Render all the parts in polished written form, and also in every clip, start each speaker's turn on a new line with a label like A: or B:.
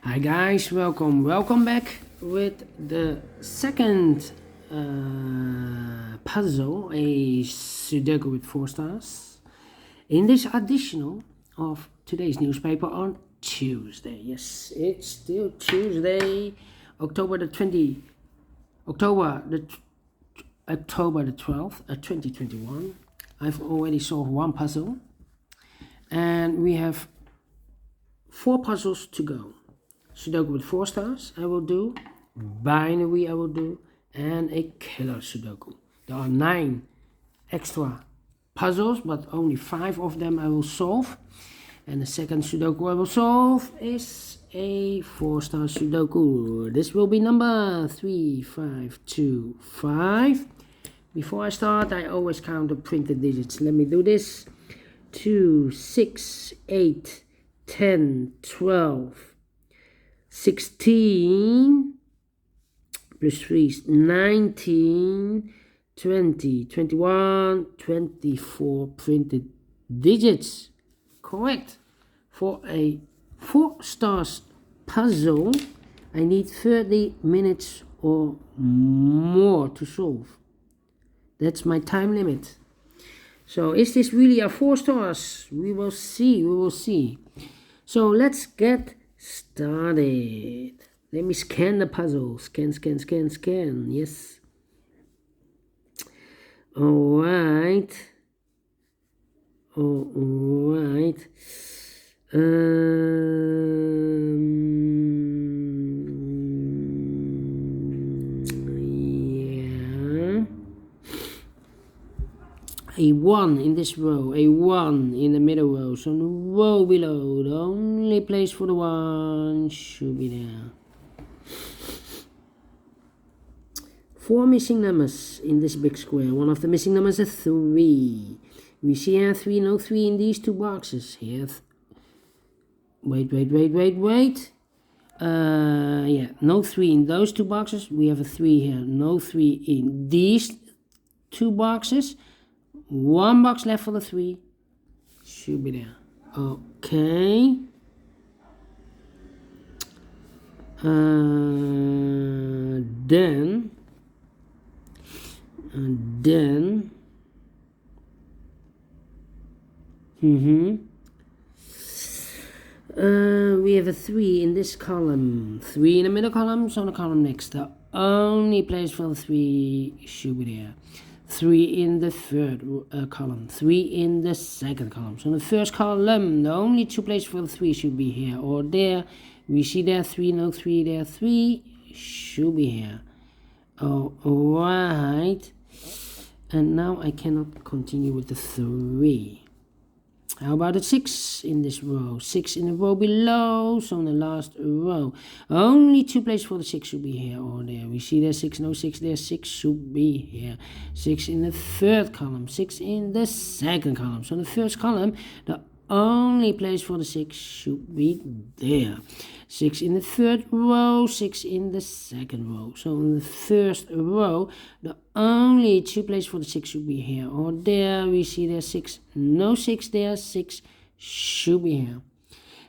A: Hi guys, welcome back with the second puzzle, a Sudoku with 4 stars. In this additional of today's newspaper on Tuesday. Yes, it's still Tuesday, October the 12th, 2021. I've already solved one puzzle, and we have 4 puzzles to go. Sudoku with 4 stars I will do, binary I will do, and a killer Sudoku. There are 9 extra puzzles, but only 5 of them I will solve. And the second Sudoku I will solve is a 4-star Sudoku. This will be number 3525. Before I start, I always count the printed digits. Let me do this. 2, 6, 8, 10, 12, 16, plus 3 is 19, 20, 21, 24 printed digits. Correct. For a 4 stars puzzle, I need 30 minutes or more to solve. That's my time limit. So is this really a 4 stars? We will see. So let's get started. Let me scan the puzzle. Scan. Yes. Alright. A 1 in this row, a 1 in the middle row, so the row below, the only place for the 1 should be there. 4 missing numbers in this big square. One of the missing numbers is 3. We see here 3, no 3 in these 2 boxes. Here, wait. Yeah, no 3 in those 2 boxes. We have a 3 here, no 3 in these 2 boxes. 1 box left for the 3. Should be there. Okay. Then we have a 3 in this column, 3 in the middle column, so the column next. The only place for the 3 should be there. 3 in the third column, 3 in the second column. So in the first column, the only 2 places for the 3 should be here or there. We see there 3, no 3 there, 3 should be here. Alright. And now I cannot continue with the 3. How about the 6 in this row? 6 in the row below, so in the last row. Only 2 places for the 6 should be here or there. We see there 6, no 6 there, 6 should be here. 6 in the third column, 6 in the second column. So in the first column, the only place for the 6 should be there. 6 in the third row, 6 in the second row. So in the first row, the only 2 places for the 6 should be here or there. We see there 6, no 6 there, 6 should be here.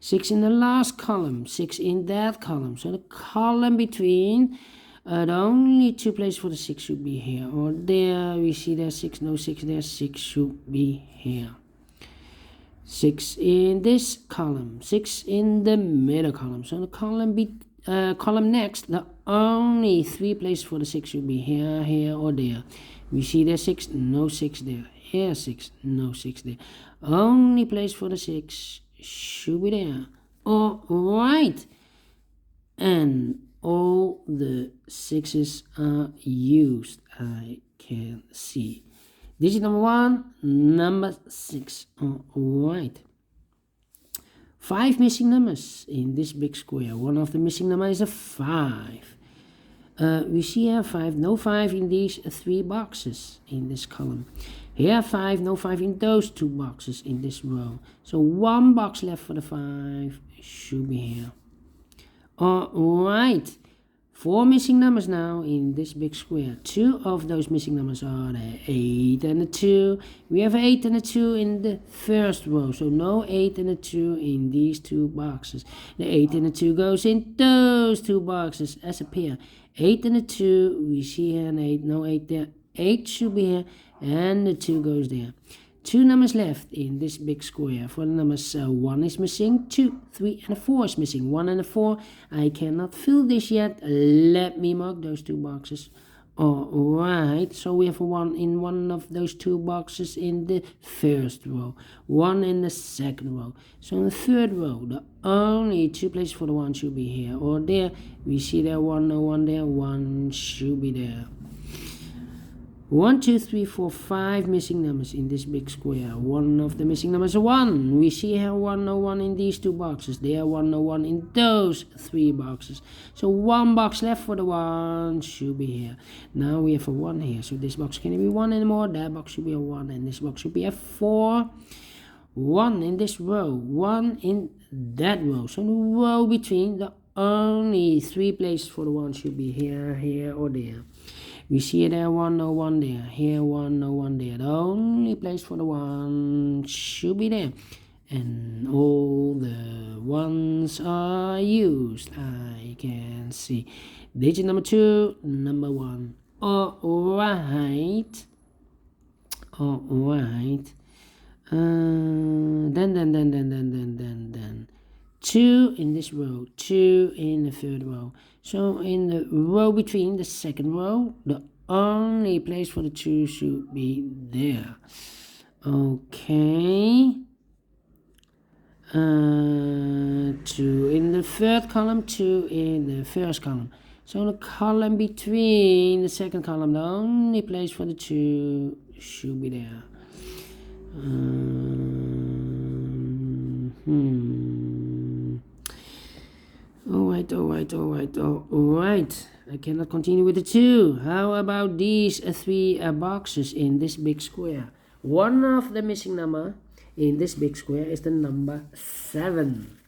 A: 6 in the last column, 6 in that column. So the column between, the only 2 places for the 6 should be here or there. We see there 6, no 6 there, 6 should be here. 6 in this column, 6 in the middle column. So the column next, the only 3 places for the 6 should be here or there. We see there 6, no 6 there. Here 6, no 6 there. Only place for the 6 should be there. Alright. And all the 6s are used, I can see. Digit number 1, number 6. Alright. 5 missing numbers in this big square. One of the missing numbers is a 5. We see here 5, no 5 in these 3 boxes in this column. Here 5, no 5 in those 2 boxes in this row. So 1 box left for the 5 should be here. Alright. 4 missing numbers now in this big square. 2 of those missing numbers are the 8 and the 2. We have 8 and a 2 in the first row, so no 8 and a 2 in these 2 boxes. The 8 and the 2 goes in those 2 boxes as a pair. 8 and a 2, we see here an 8, no 8 there. 8 should be here, and the 2 goes there. 2 numbers left in this big square. For the numbers 1 is missing, 2, 3, and a 4 is missing. 1 and a 4. I cannot fill this yet. Let me mark those 2 boxes. Alright, so we have a 1 in one of those 2 boxes in the first row. 1 in the second row. So in the third row, the only 2 places for the 1 should be here or there. We see there 1, no 1 there. 1 should be there. 1, 2, 3, 4, 5 missing numbers in this big square. One of the missing numbers is 1. We see here 1, no 1 in these 2 boxes. There 1, no 1 in those 3 boxes. So 1 box left for the 1 should be here. Now we have a 1 here. So this box can't be 1 anymore. That box should be a 1, and this box should be a 4. 1 in this row. 1 in that row. So the row between, the only 3 places for the 1 should be here, here, or there. We see there 1, no 1 there. Here 1, no 1 there. The only place for the 1 should be there. And all the 1s are used. I can see. Digit number 2, number 1. Alright. Alright. Then. 2 in this row, 2 in the third row. So in the row between the second row, the only place for the 2 should be there. Okay. 2 in the third column, 2 in the first column. So the column between the second column, the only place for the 2 should be there. Alright. I cannot continue with the 2. How about these 3 boxes in this big square? One of the missing number in this big square is the number 7.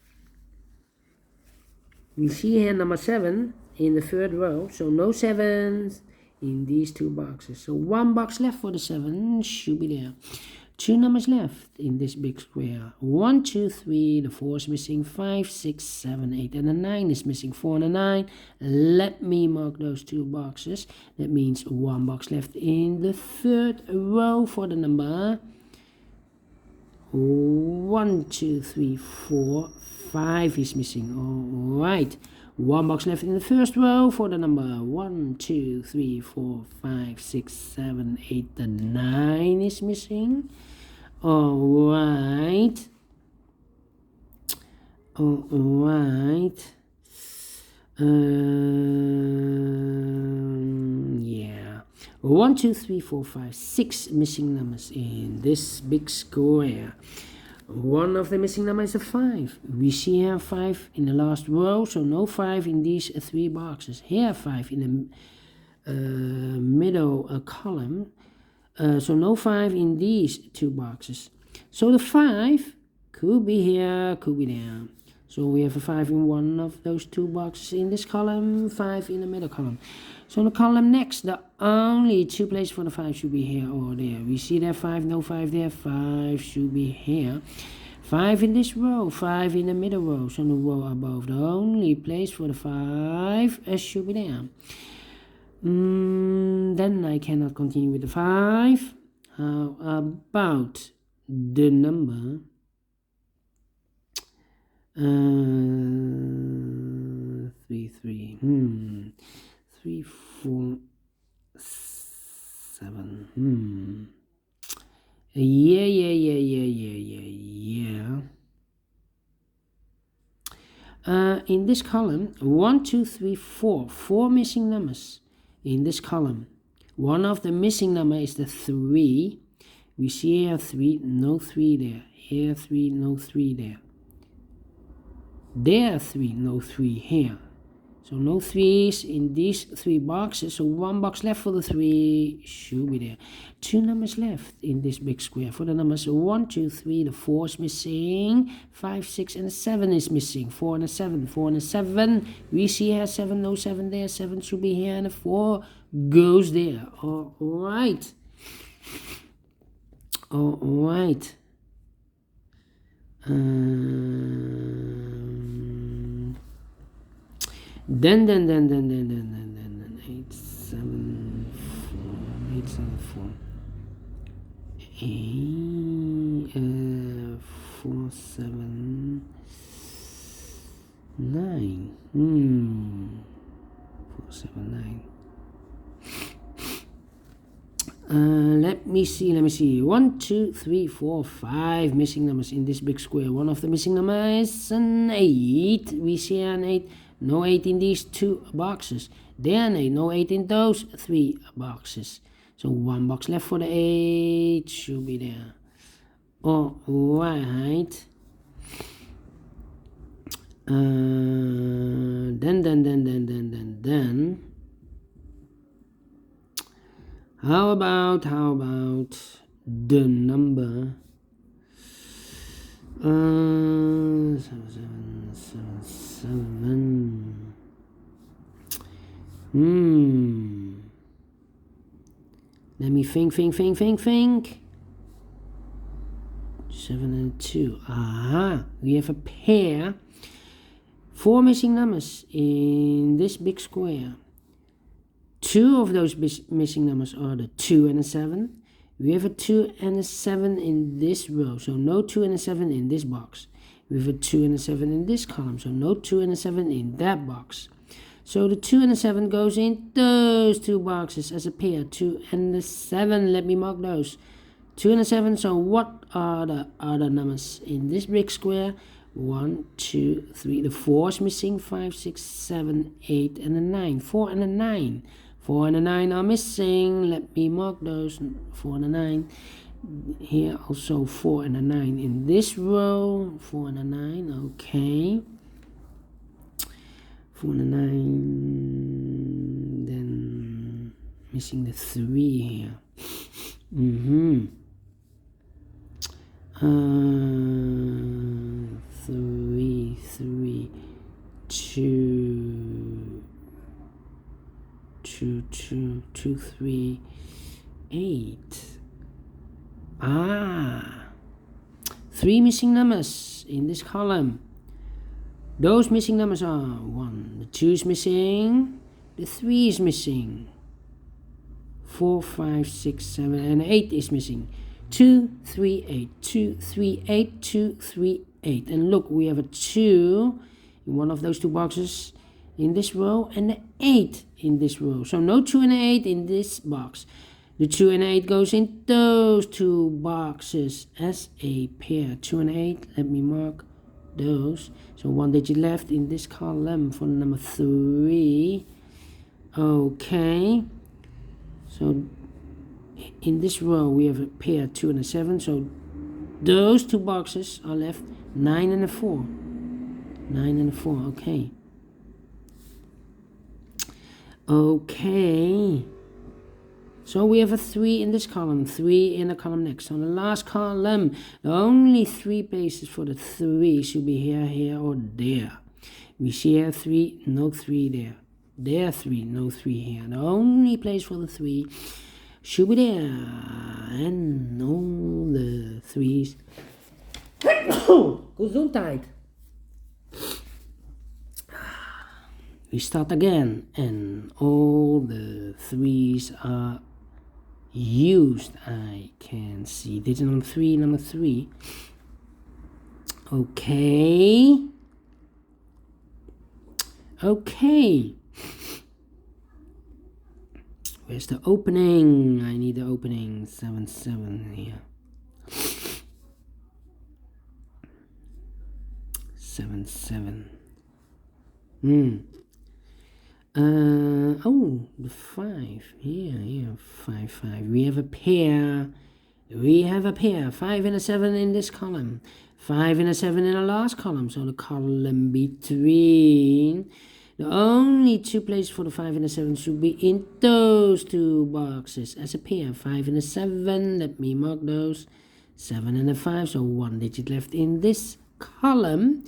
A: We see here number 7 in the third row, so no 7s in these 2 boxes. So 1 box left for the 7 should be there. 2 numbers left in this big square. 1, 2, 3, the 4 is missing, 5, 6, 7, 8, and the 9 is missing. 4 and a 9. Let me mark those 2 boxes. That means 1 box left in the third row for the number 1, 2, 3, 4, 5 is missing. Alright. 1 box left in the first row for the number 1, 2, 3, 4, 5, 6, 7, 8, the 9 is missing. Alright. Yeah. 1, 2, 3, 4, 5, 6 missing numbers in this big square. One of the missing numbers is a 5. We see here 5 in the last row, so no 5 in these 3 boxes. Here 5 in the middle column, so no 5 in these 2 boxes. So the 5 could be here, could be there. So we have a 5 in one of those 2 boxes in this column, 5 in the middle column. So in the column next, the only 2 places for the 5 should be here or there. We see there 5, no 5 there, 5 should be here. 5 in this row, 5 in the middle row, so the row above. The only place for the 5 should be there. Then I cannot continue with the 5. How about the number 3, 4, 7. Yeah. In this column, 1, 2, 3, 4. 4 missing numbers in this column. One of the missing number is the 3. We see here 3, no 3 there. Here 3, no 3 there. There 3, no 3 here. So no 3s in these 3 boxes. So 1 box left for the 3 should be there. 2 numbers left in this big square. For the numbers 1, 2, 3, the 4 is missing. 5, 6, and 7 is missing. 4 and a 7. 4 and a 7. We see here 7, no 7 there. 7 should be here, and a 4 goes there. All right. All right. Then 8, 7, 4, 8, 7, 4, 4, 7, 9. 4, 7, 9. Let me see. 1, 2, 3, 4, 5 missing numbers in this big square. One of the missing numbers is an 8. We see an 8. No 8 in these 2 boxes. There an 8. No 8 in those 3 boxes. So 1 box left for the 8 should be there. All right. Then. How about the number 7. Let me think. 7 and 2. We have a pair. 4 missing numbers in this big square. 2 of those missing numbers are the 2 and a 7. We have a 2 and a 7 in this row, so no 2 and a 7 in this box. We have a 2 and a 7 in this column, so no 2 and a 7 in that box. So the 2 and a 7 goes in those 2 boxes as a pair. 2 and a 7, let me mark those. 2 and a 7, so what are the other numbers in this big square? 1, 2, 3, the 4 is missing. 5, 6, 7, 8, and a 9. 4 and a 9. 4 and a 9 are missing. Let me mark those. 4 and a 9. Here also 4 and a 9 in this row. 4 and a 9. Okay. 4 and a 9. Then missing the 3 here. 3, 2, 3, 8. 3 missing numbers in this column. Those missing numbers are 1, the 2 is missing, the 3 is missing, 4, 5, 6, 7, and 8 is missing. 2, 3, 8, 2, 3, 8, 2, 3, 8. And look, we have a 2 in one of those 2 boxes in this row and the 8 in this row. So no 2 and 8 in this box. The 2 and 8 goes in those 2 boxes as a pair. 2 and 8, let me mark those. So 1 digit left in this column for number 3. Okay. So in this row we have a pair 2 and a 7. So those 2 boxes are left. 9 and a 4. 9 and a 4. Okay. Okay. So we have a 3 in this column, 3 in the column next. On the last column, only 3 places for the 3 should be here, here, or there. We see here 3, no 3 there. There 3, no 3 here. The only place for the 3 should be there. And all the 3s. Gesundheit. We start again, and all the 3s are used. I can see digit number 3. Okay. Where's the opening? I need the opening. 7, 7 here. 7, 7. The 5. Here, 5, 5. We have a pair. 5 and a 7 in this column. 5 and a 7 in the last column. So the column between The only two places for the 5 and the 7 should be in those two boxes as a pair. 5 and a 7, let me mark those. 7 and a 5, so one digit left in this column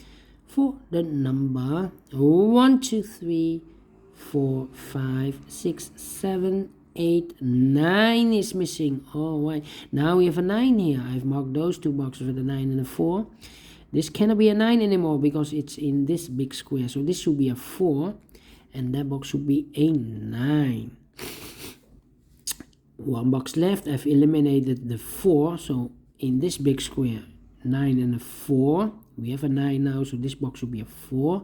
A: for the number 1, 2, 3, 4, 5, 6, 7, 8, 9 is missing. All right, now we have a 9 here. I've marked those two boxes with a 9 and a 4. This cannot be a 9 anymore because it's in this big square, so this should be a 4 and that box should be a 9. One box left. I've eliminated the 4, so in this big square 9 and a 4, we have a 9 now, so this box should be a 4.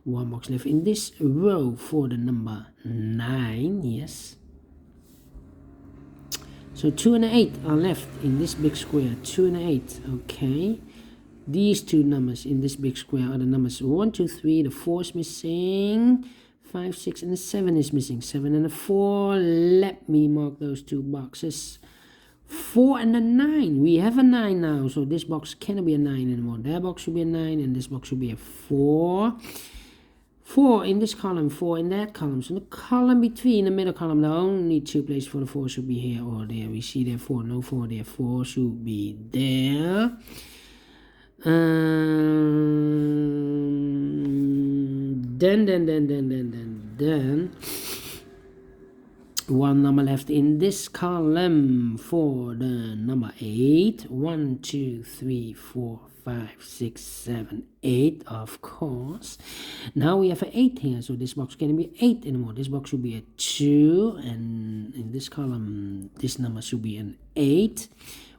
A: One box left in this row for the number 9. Yes, so 2 and 8 are left in this big square. 2 and 8. Okay, these two numbers in this big square are the numbers 1, 2, 3. The 4 is missing. 5, 6 and the 7 is missing. 7 and the 4, let me mark those two boxes. 4 and a 9, we have a 9 now, so this box cannot be a 9 anymore. That box should be a 9 and this box should be a 4. 4 in this column, 4 in that column. So the column between the middle column, the only two places for the 4 should be here or there. We see there 4, no 4 there. 4 should be there. Then one number left in this column for the number 8. 1, 2, 3, 4, 5, 6, 7, 8, of course. Now we have an 8 here, so this box can't be 8 anymore. This box should be a 2, and in this column this number should be an 8.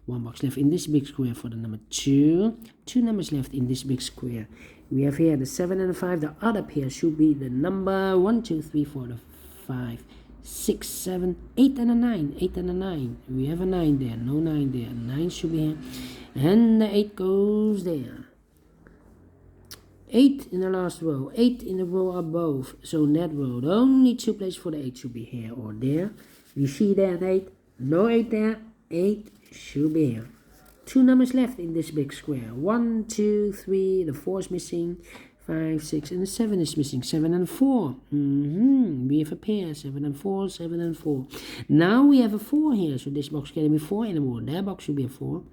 A: One box left in this big square for the number 2. Two numbers left in this big square. We have here the 7 and the 5. The other pair should be the number 1, 2, 3, 4, the 5, 6, 7, 8 and a 9. 8 and a 9. We have a 9 there. No 9 there. 9 should be here. And the 8 goes there. 8 in the last row. 8 in the row above. So in that row, the only two places for the 8 should be here or there. We see there an 8. No 8 there. 8 should be here. Two numbers left in this big square. 1, 2, 3. The 4 is missing. 5, 6, and the 7 is missing. 7 and 4. We have a pair. 7 and 4. 7 and 4. Now we have a 4 here. So this box can't be 4 anymore. That box should be a 4.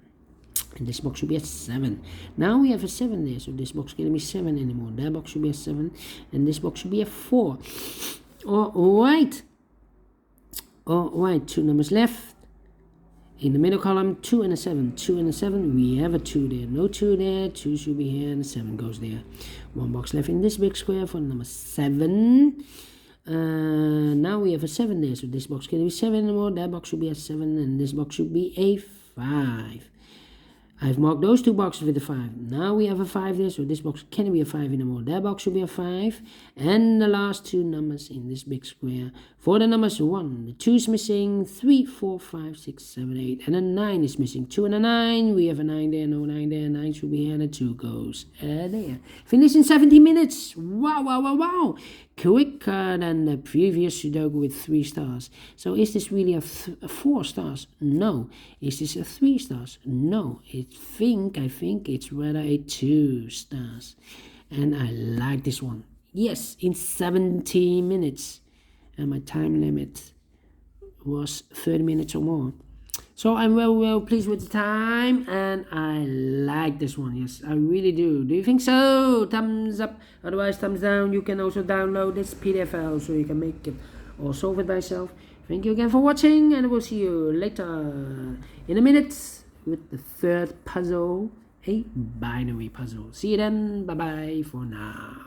A: And this box should be a 7. Now we have a 7 there. So this box can't be 7 anymore. That box should be a 7. And this box should be a 4. Alright. Alright. Two numbers left. In the middle column, 2 and a 7. 2 and a 7, we have a 2 there. No 2 there. 2 should be here and the 7 goes there. One box left in this big square for number 7. Now we have a 7 there. So this box can be 7 anymore. That box should be a 7 and this box should be a 5. I've marked those two boxes with a 5. Now we have a 5 there, so this box can't be a 5 anymore. That box should be a 5. And the last two numbers in this big square. For the numbers 1, the 2 is missing. 3, 4, 5, 6, 7, 8. And a 9 is missing. 2 and a 9. We have a 9 there, no 9 there. 9 should be here, and a 2 goes there. Finish in 70 minutes. Wow, wow, wow, wow. Quicker than the previous Sudoku with 3 stars. So is this really a 4 stars? No. Is this a 3 stars? No. I think it's rather a 2 stars. And I like this one. Yes, in 70 minutes. And my time limit was 30 minutes or more. So I'm well pleased with the time, and I like this one. Yes, I really do. Do you think so? Thumbs up. Otherwise, thumbs down. You can also download this PDF file so you can make it or solve it by yourself. Thank you again for watching, and we'll see you later in a minute with the third puzzle, a binary puzzle. See you then. Bye bye for now.